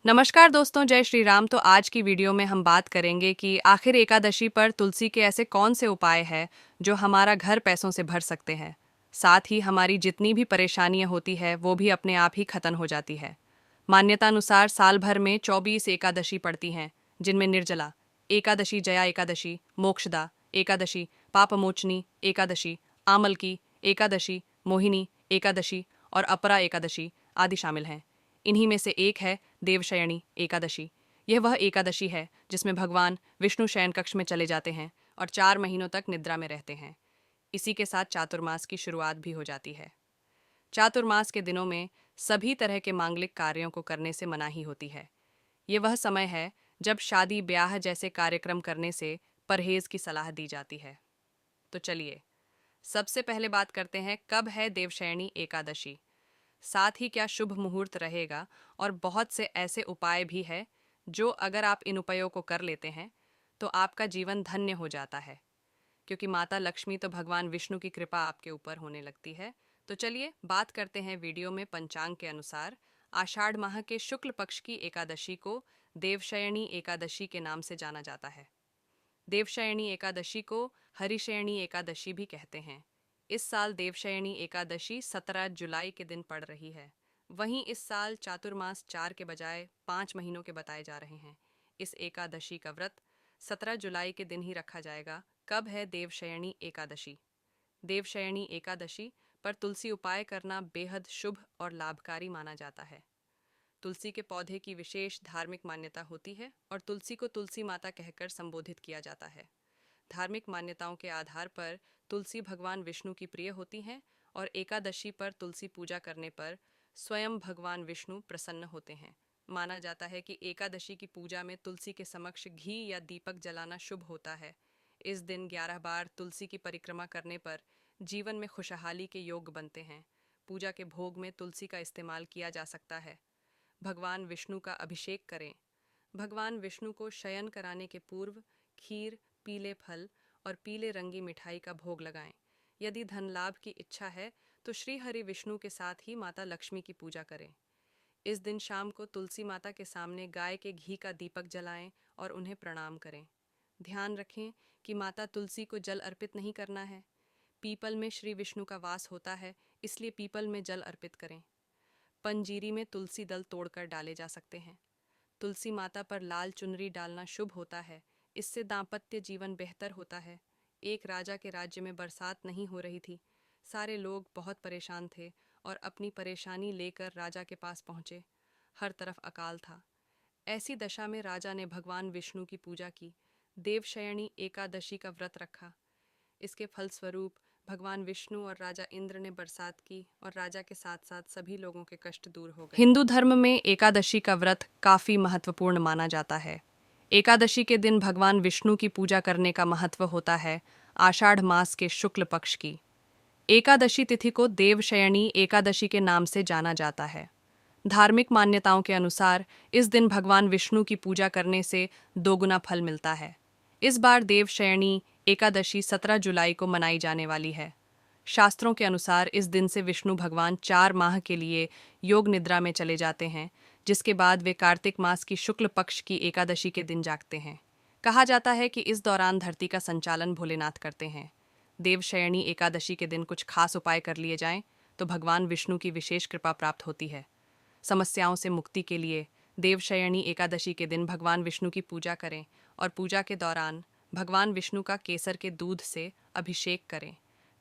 नमस्कार दोस्तों, जय श्री राम। तो आज की वीडियो में हम बात करेंगे कि आखिर एकादशी पर तुलसी के ऐसे कौन से उपाय हैं जो हमारा घर पैसों से भर सकते हैं। साथ ही हमारी जितनी भी परेशानियां होती है वो भी अपने आप ही खत्म हो जाती है। मान्यता अनुसार साल भर में 24 एकादशी पड़ती हैं, जिनमें निर्जला एकादशी, जया एकादशी, मोक्षदा एकादशी, पापमोचनी एकादशी, आमल की एकादशी, मोहिनी एकादशी और अपरा एकादशी आदि शामिल हैं। इन्हीं में से एक है देवशयनी एकादशी। यह वह एकादशी है जिसमें भगवान विष्णु शयन कक्ष में चले जाते हैं और 4 महीनों तक निद्रा में रहते हैं। इसी के साथ चातुर्मास की शुरुआत भी हो जाती है। चातुर्मास के दिनों में सभी तरह के मांगलिक कार्यों को करने से मनाही होती है। ये वह समय है जब शादी ब्याह जैसे कार्यक्रम करने से परहेज की सलाह दी जाती है। तो चलिए सबसे पहले बात करते हैं, कब है देवशयनी एकादशी, साथ ही क्या शुभ मुहूर्त रहेगा। और बहुत से ऐसे उपाय भी हैं जो अगर आप इन उपायों को कर लेते हैं तो आपका जीवन धन्य हो जाता है, क्योंकि माता लक्ष्मी तो भगवान विष्णु की कृपा आपके ऊपर होने लगती है। तो चलिए बात करते हैं वीडियो में। पंचांग के अनुसार आषाढ़ माह के शुक्ल पक्ष की एकादशी को देवशयनी एकादशी के नाम से जाना जाता है। देवशयनी एकादशी को हरिशयनी एकादशी भी कहते हैं। इस साल देवशयनी एकादशी 17 जुलाई के दिन पड़ रही है। वहीं इस साल चातुर्मास 4 के बजाय 5 महीनों के बताए जा रहे हैं। इस एकादशी का व्रत 17 जुलाई के दिन ही रखा जाएगा। कब है देवशयनी एकादशी? देवशयनी एकादशी पर तुलसी उपाय करना बेहद शुभ और लाभकारी माना जाता है। तुलसी के पौधे की विशेष धार्मिक मान्यता होती है और तुलसी को तुलसी माता कहकर संबोधित किया जाता है। धार्मिक मान्यताओं के आधार पर तुलसी भगवान विष्णु की प्रिय होती हैं और एकादशी पर तुलसी पूजा करने पर स्वयं भगवान विष्णु प्रसन्न होते हैं। माना जाता है कि एकादशी की पूजा में तुलसी के समक्ष घी या दीपक जलाना शुभ होता है। इस दिन 11 बार तुलसी की परिक्रमा करने पर जीवन में खुशहाली के योग बनते हैं। पूजा के भोग में तुलसी का इस्तेमाल किया जा सकता है। भगवान विष्णु का अभिषेक करें। भगवान विष्णु को शयन कराने के पूर्व खीर, पीले फल और पीले रंगी मिठाई का भोग लगाएं। यदि धन लाभ की इच्छा है तो श्री हरि विष्णु के साथ ही माता लक्ष्मी की पूजा करें। इस दिन शाम को तुलसी माता के सामने गाय के घी का दीपक जलाएं और उन्हें प्रणाम करें। ध्यान रखें कि माता तुलसी को जल अर्पित नहीं करना है। पीपल में श्री विष्णु का वास होता है, इसलिए पीपल में जल अर्पित करें। पंजीरी में तुलसी दल तोड़कर डाले जा सकते हैं। तुलसी माता पर लाल चुनरी डालना शुभ होता है। इससे दाम्पत्य जीवन बेहतर होता है। एक राजा के राज्य में बरसात नहीं हो रही थी। सारे लोग बहुत परेशान थे और अपनी परेशानी लेकर राजा के पास पहुंचे। हर तरफ अकाल था। ऐसी दशा में राजा ने भगवान विष्णु की पूजा की, देवशयनी एकादशी का व्रत रखा। इसके फलस्वरूप भगवान विष्णु और राजा इंद्र ने बरसात की और राजा के साथ साथ सभी लोगों के कष्ट दूर हो गए। हिंदू धर्म में एकादशी का व्रत काफी महत्वपूर्ण माना जाता है। एकादशी के दिन भगवान विष्णु की पूजा करने का महत्व होता है। आषाढ़ मास के शुक्ल पक्ष की एकादशी तिथि को देवशयनी एकादशी के नाम से जाना जाता है। धार्मिक मान्यताओं के अनुसार इस दिन भगवान विष्णु की पूजा करने से दोगुना फल मिलता है। इस बार देवशयनी एकादशी 17 जुलाई को मनाई जाने वाली है। शास्त्रों के अनुसार इस दिन से विष्णु भगवान 4 माह के लिए योग निद्रा में चले जाते हैं, जिसके बाद वे कार्तिक मास की शुक्ल पक्ष की एकादशी के दिन जागते हैं। कहा जाता है कि इस दौरान धरती का संचालन भोलेनाथ करते हैं। देवशयनी एकादशी के दिन कुछ खास उपाय कर लिए जाएं तो भगवान विष्णु की विशेष कृपा प्राप्त होती है। समस्याओं से मुक्ति के लिए देवशयनी एकादशी के दिन भगवान विष्णु की पूजा करें और पूजा के दौरान भगवान विष्णु का केसर के दूध से अभिषेक करें।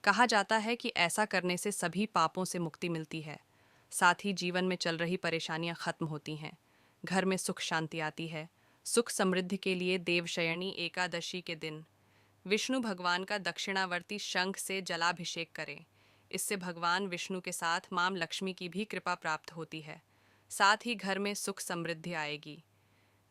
कहा जाता है कि ऐसा करने से सभी पापों से मुक्ति मिलती है। साथ ही जीवन में चल रही परेशानियां खत्म होती हैं। घर में सुख शांति आती है। सुख समृद्धि के लिए देवशयनी एकादशी के दिन विष्णु भगवान का दक्षिणावर्ती शंख से जलाभिषेक करें। इससे भगवान विष्णु के साथ मां लक्ष्मी की भी कृपा प्राप्त होती है। साथ ही घर में सुख समृद्धि आएगी।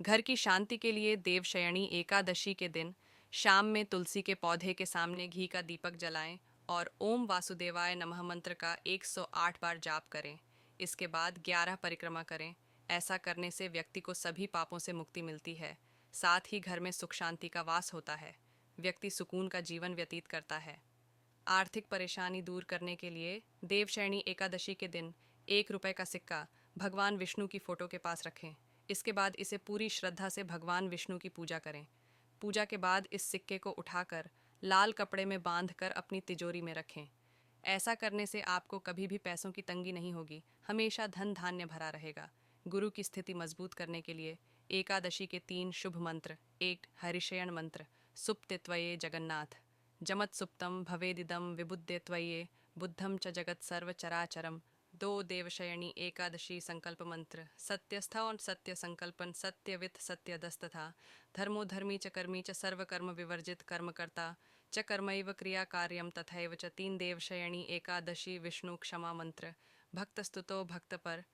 घर की शांति के लिए देवशयनी एकादशी के दिन शाम में तुलसी के पौधे के सामने घी का दीपक जलाएं और ओम वासुदेवाय नमः मंत्र का 108 बार जाप करें। इसके बाद 11 परिक्रमा करें। ऐसा करने से व्यक्ति को सभी पापों से मुक्ति मिलती है। साथ ही घर में सुख शांति का वास होता है। व्यक्ति सुकून का जीवन व्यतीत करता है। आर्थिक परेशानी दूर करने के लिए देवशयनी एकादशी के दिन 1 रुपये का सिक्का भगवान विष्णु की फोटो के पास रखें। इसके बाद इसे पूरी श्रद्धा से भगवान विष्णु की पूजा करें। पूजा के बाद इस सिक्के को उठाकर लाल कपड़े में बांधकर अपनी तिजोरी में रखें। ऐसा करने से आपको कभी भी पैसों की तंगी नहीं होगी, हमेशा धन धान्य भरा रहेगा। गुरु की स्थिति मजबूत करने के लिए एकादशी के 3 शुभ मंत्र। 1 हरिशयन मंत्र। सुप्ते त्वये जगन्नाथ, जमत सुप्तम भवेदिदम विबुद्धे त्वये बुद्धम च जगत सर्व चराचरम। 2 देवशयनी एकादशी संकल्प मंत्र। सत्यस्थ और सत्य संकल्पन, सत्यवित सत्यदस्तथा, धर्मो धर्मी च कर्मी च सर्वकर्म विवर्जित कर्मकर्ता च कर्मैव क्रिया कार्यम तथैव च। 3 देवशयनी एकादशी विष्णु क्षमा मंत्र। भक्त स्तुतो भक्त पर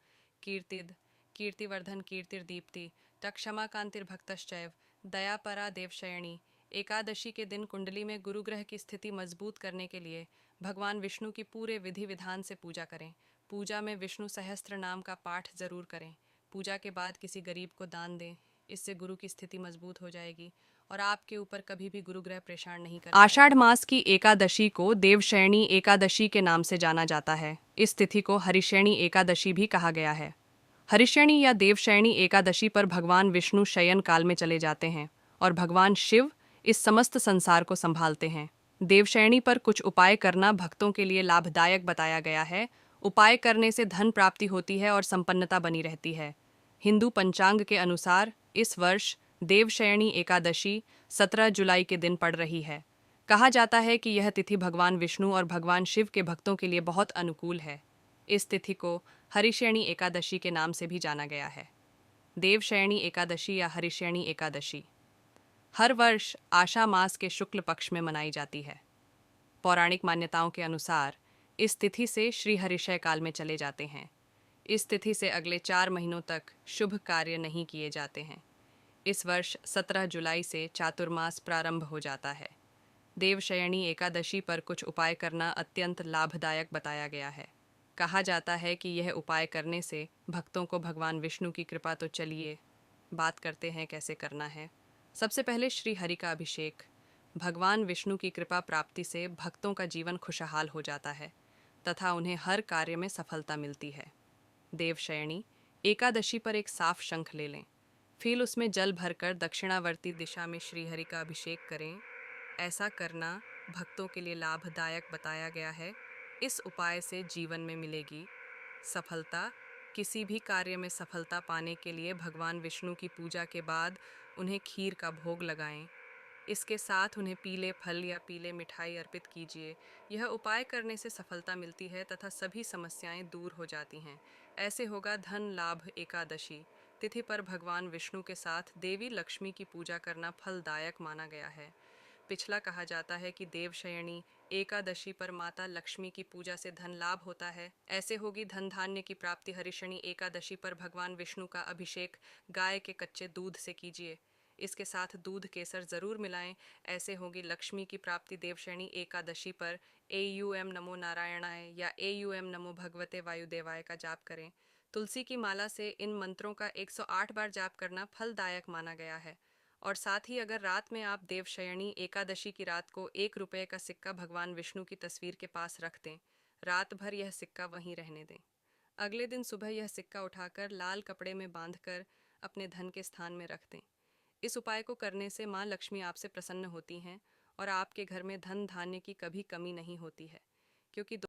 कीर्तिद कीर्तिवर्धन कीर्तिर्दीप्ति च क्षमा कांतिर्भक्तश्चैव। दयापरा देवशयनी एकादशी के दिन कुंडली में गुरु ग्रह की स्थिति मजबूत करने के लिए भगवान विष्णु की पूरे विधि विधान से पूजा करें। पूजा में विष्णु सहस्त्र नाम का पाठ जरूर करें। पूजा के बाद किसी गरीब को दान दें, इससे गुरु की स्थिति मजबूत हो जाएगी और आपके ऊपर कभी भी गुरु ग्रह परेशान नहीं कर। आषाढ़ मास की एकादशी को देवशयनी एकादशी के नाम से जाना जाता है। इस तिथि को हरिशयनी एकादशी भी कहा गया है। हरिशयनी या देवशयनी एकादशी पर भगवान विष्णु शयन काल में चले जाते हैं और भगवान शिव इस समस्त संसार को संभालते हैं। देवशयनी पर कुछ उपाय करना भक्तों के लिए लाभदायक बताया गया है। उपाय करने से धन प्राप्ति होती है और संपन्नता बनी रहती है। हिंदू पंचांग के अनुसार इस वर्ष देवशयनी एकादशी 17 जुलाई के दिन पड़ रही है। कहा जाता है कि यह तिथि भगवान विष्णु और भगवान शिव के भक्तों के लिए बहुत अनुकूल है। इस तिथि को हरिशयनी एकादशी के नाम से भी जाना गया है। देवशयनी एकादशी या हरिशयनी एकादशी हर वर्ष आषाढ़ मास के शुक्ल पक्ष में मनाई जाती है। पौराणिक मान्यताओं के अनुसार इस तिथि से श्री हरिशय काल में चले जाते हैं। इस तिथि से अगले 4 महीनों तक शुभ कार्य नहीं किए जाते हैं। इस वर्ष 17 जुलाई से चातुर्मास प्रारंभ हो जाता है। देवशयनी एकादशी पर कुछ उपाय करना अत्यंत लाभदायक बताया गया है। कहा जाता है कि यह उपाय करने से भक्तों को भगवान विष्णु की कृपा। तो चलिए बात करते हैं कैसे करना है। सबसे पहले श्री हरि का अभिषेक। भगवान विष्णु की कृपा प्राप्ति से भक्तों का जीवन खुशहाल हो जाता है तथा उन्हें हर कार्य में सफलता मिलती है। देवशयनी एकादशी पर एक साफ शंख ले लें, फिर उसमें जल भरकर दक्षिणावर्ती दिशा में श्रीहरि का अभिषेक करें। ऐसा करना भक्तों के लिए लाभदायक बताया गया है। इस उपाय से जीवन में मिलेगी सफलता। किसी भी कार्य में सफलता पाने के लिए भगवान विष्णु की पूजा के बाद उन्हें खीर का भोग लगाएं। इसके साथ उन्हें पीले फल या पीले मिठाई अर्पित कीजिए। यह उपाय करने से सफलता मिलती है तथा सभी समस्याएं दूर हो जाती हैं। ऐसे होगा धन लाभ। एकादशी तिथि पर भगवान विष्णु के साथ देवी लक्ष्मी की पूजा करना फलदायक माना गया है। पिछला कहा जाता है कि देवशयनी एकादशी पर माता लक्ष्मी की पूजा से धन लाभ होता है। ऐसे होगी धन धान्य की प्राप्ति। हरिशयनी एकादशी पर भगवान विष्णु का अभिषेक गाय के कच्चे दूध से कीजिए। इसके साथ दूध केसर जरूर मिलाएं। ऐसे होगी लक्ष्मी की प्राप्ति। देवशयनी एकादशी पर एयूएम नमो नारायणाय या एयूएम नमो भगवते वायुदेवाय का जाप करें। तुलसी की माला से इन मंत्रों का 108 बार जाप करना फलदायक माना गया है। और साथ ही अगर रात में आप देवशयनी एकादशी की रात को 1 रुपये का सिक्का भगवान विष्णु की तस्वीर के पास रख दें, रात भर यह सिक्का वहीं रहने दें। अगले दिन सुबह यह सिक्का उठाकर लाल कपड़े में बांधकर अपने धन के स्थान में रख दें। इस उपाय को करने से माँ लक्ष्मी आपसे प्रसन्न होती हैं और आपके घर में धन धान्य की कभी कमी नहीं होती है, क्योंकि